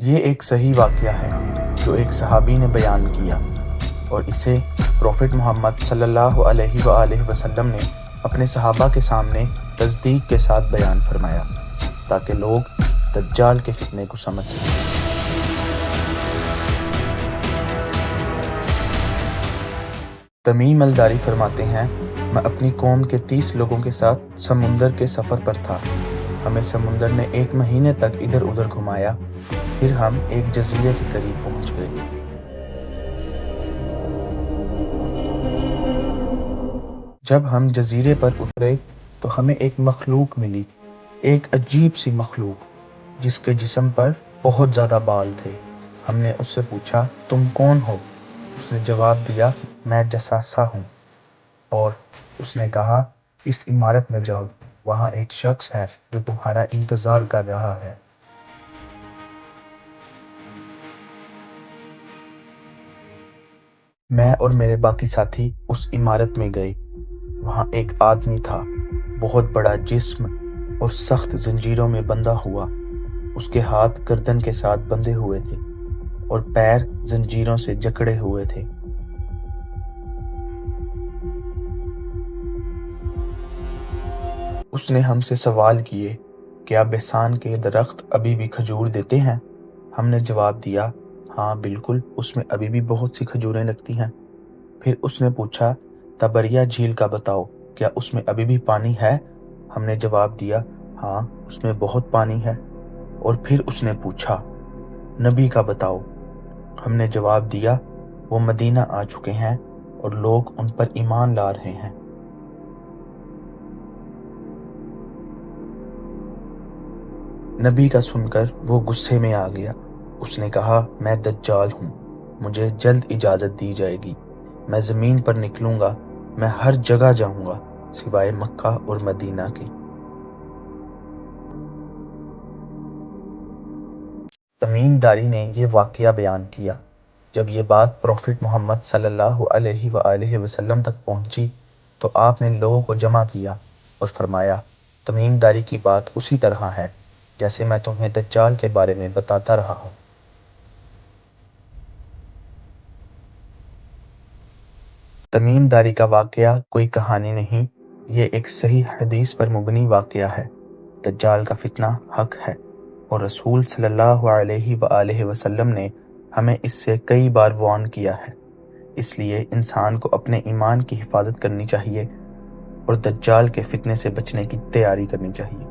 یہ ایک صحیح واقعہ ہے جو ایک صحابی نے بیان کیا اور اسے پروفٹ محمد صلی اللہ علیہ وآلہ وسلم نے اپنے صحابہ کے سامنے تصدیق کے ساتھ بیان فرمایا تاکہ لوگ دجال کے فتنے کو سمجھ سکیں۔ تمیم الداری فرماتے ہیں، میں اپنی قوم کے 30 لوگوں کے ساتھ سمندر کے سفر پر تھا۔ ہمیں سمندر نے 1 مہینے تک ادھر ادھر گھمایا، پھر ہم ایک جزیرے کے قریب پہنچ گئے۔ جب ہم جزیرے پر اترے تو ہمیں ایک مخلوق ملی، ایک عجیب سی مخلوق جس کے جسم پر بہت زیادہ بال تھے۔ ہم نے اس سے پوچھا، تم کون ہو؟ اس نے جواب دیا، میں جساسا ہوں۔ اور اس نے کہا، اس عمارت میں جاؤ، وہاں ایک شخص ہے جو تمہارا انتظار کر رہا ہے۔ میں اور میرے باقی ساتھی اس عمارت میں گئے۔ وہاں ایک آدمی تھا، بہت بڑا جسم اور سخت زنجیروں میں بندھا ہوا۔ اس کے ہاتھ گردن کے ساتھ بندھے ہوئے تھے اور پیر زنجیروں سے جکڑے ہوئے تھے۔ اس نے ہم سے سوال کیے، کیا بیسان کے درخت ابھی بھی کھجور دیتے ہیں؟ ہم نے جواب دیا، ہاں بالکل، اس میں ابھی بھی بہت سی کھجوریں لگتی ہیں۔ پھر اس نے پوچھا، تبریہ جھیل کا بتاؤ، کیا اس میں ابھی بھی پانی ہے؟ ہم نے جواب دیا، ہاں اس میں بہت پانی ہے۔ اور پھر اس نے پوچھا، نبی کا بتاؤ۔ ہم نے جواب دیا، وہ مدینہ آ چکے ہیں اور لوگ ان پر ایمان لا رہے ہیں۔ نبی کا سن کر وہ غصے میں آ گیا۔ اس نے کہا، میں دجال ہوں، مجھے جلد اجازت دی جائے گی، میں زمین پر نکلوں گا، میں ہر جگہ جاؤں گا سوائے مکہ اور مدینہ کے۔ تمیم داری نے یہ واقعہ بیان کیا۔ جب یہ بات پروفٹ محمد صلی اللہ علیہ وآلہ وسلم تک پہنچی تو آپ نے لوگوں کو جمع کیا اور فرمایا، تمیم داری کی بات اسی طرح ہے جیسے میں تمہیں دجال کے بارے میں بتاتا رہا ہوں۔ تمیم داری کا واقعہ کوئی کہانی نہیں، یہ ایک صحیح حدیث پر مبنی واقعہ ہے۔ دجال کا فتنہ حق ہے اور رسول صلی اللہ علیہ وآلہ وسلم نے ہمیں اس سے کئی بار وارن کیا ہے۔ اس لیے انسان کو اپنے ایمان کی حفاظت کرنی چاہیے اور دجال کے فتنے سے بچنے کی تیاری کرنی چاہیے۔